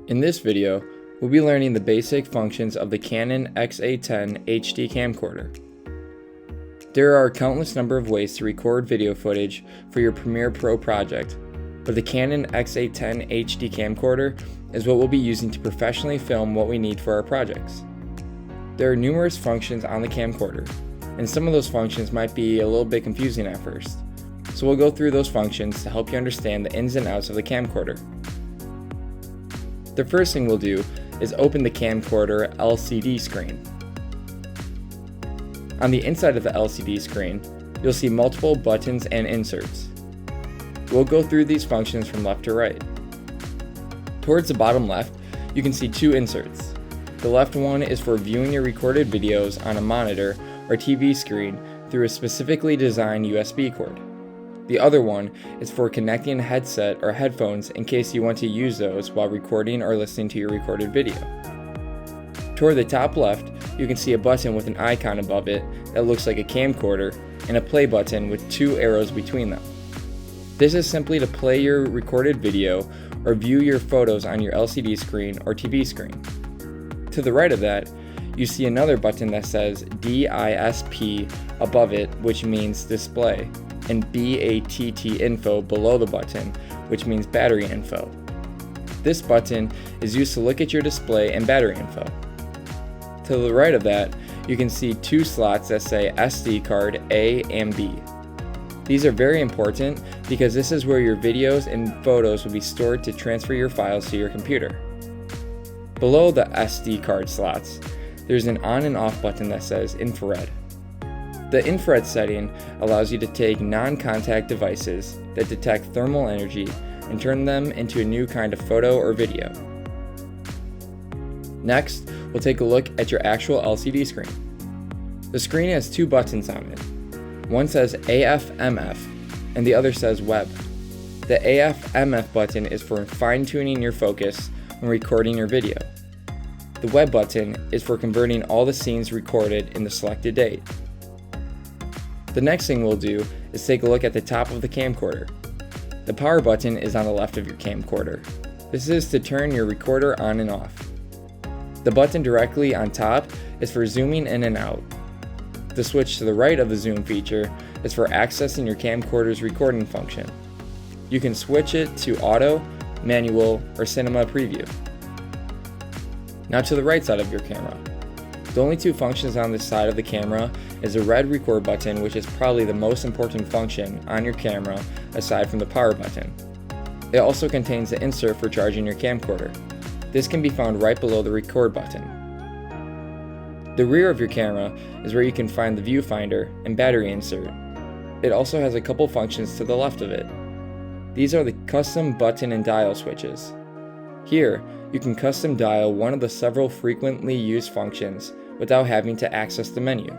In this video, we'll be learning the basic functions of the Canon XA10 HD camcorder. There are a countless number of ways to record video footage for your Premiere Pro project, but the Canon XA10 HD camcorder is what we'll be using to professionally film what we need for our projects. There are numerous functions on the camcorder, and some of those functions might be a little bit confusing at first. So we'll go through those functions to help you understand the ins and outs of the camcorder. The first thing we'll do is open the camcorder LCD screen. On the inside of the LCD screen, you'll see multiple buttons and inserts. We'll go through these functions from left to right. Towards the bottom left, you can see two inserts. The left one is for viewing your recorded videos on a monitor or TV screen through a specifically designed USB cord. The other one is for connecting a headset or headphones in case you want to use those while recording or listening to your recorded video. Toward the top left, you can see a button with an icon above it that looks like a camcorder and a play button with two arrows between them. This is simply to play your recorded video or view your photos on your LCD screen or TV screen. To the right of that, you see another button that says DISP above it, which means display, and BATT info below the button, which means battery info. This button is used to look at your display and battery info. To the right of that, you can see two slots that say SD card A and B. These are very important because this is where your videos and photos will be stored to transfer your files to your computer. Below the SD card slots, there's an on and off button that says infrared. The infrared setting allows you to take non-contact devices that detect thermal energy and turn them into a new kind of photo or video. Next, we'll take a look at your actual LCD screen. The screen has two buttons on it. One says AF/MF and the other says Web. The AF/MF button is for fine-tuning your focus when recording your video. The Web button is for converting all the scenes recorded in the selected date. The next thing we'll do is take a look at the top of the camcorder. The power button is on the left of your camcorder. This is to turn your recorder on and off. The button directly on top is for zooming in and out. The switch to the right of the zoom feature is for accessing your camcorder's recording function. You can switch it to auto, manual, or cinema preview. Now to the right side of your camera. The only two functions on this side of the camera is a red record button, which is probably the most important function on your camera aside from the power button. It also contains the insert for charging your camcorder. This can be found right below the record button. The rear of your camera is where you can find the viewfinder and battery insert. It also has a couple functions to the left of it. These are the custom button and dial switches. Here, you can custom dial one of the several frequently used functions without having to access the menu.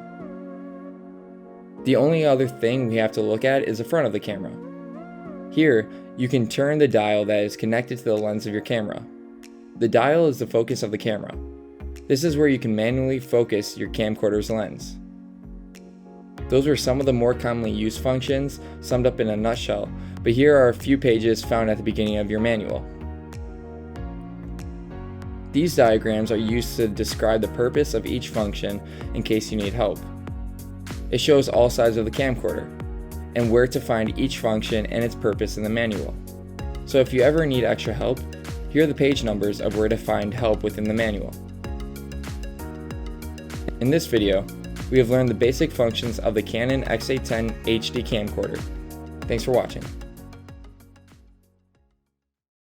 The only other thing we have to look at is the front of the camera. Here, you can turn the dial that is connected to the lens of your camera. The dial is the focus of the camera. This is where you can manually focus your camcorder's lens. Those were some of the more commonly used functions summed up in a nutshell, but here are a few pages found at the beginning of your manual. These diagrams are used to describe the purpose of each function in case you need help. It shows all sides of the camcorder and where to find each function and its purpose in the manual. So if you ever need extra help, here are the page numbers of where to find help within the manual. In this video, we have learned the basic functions of the Canon XA10 HD camcorder. Thanks for watching.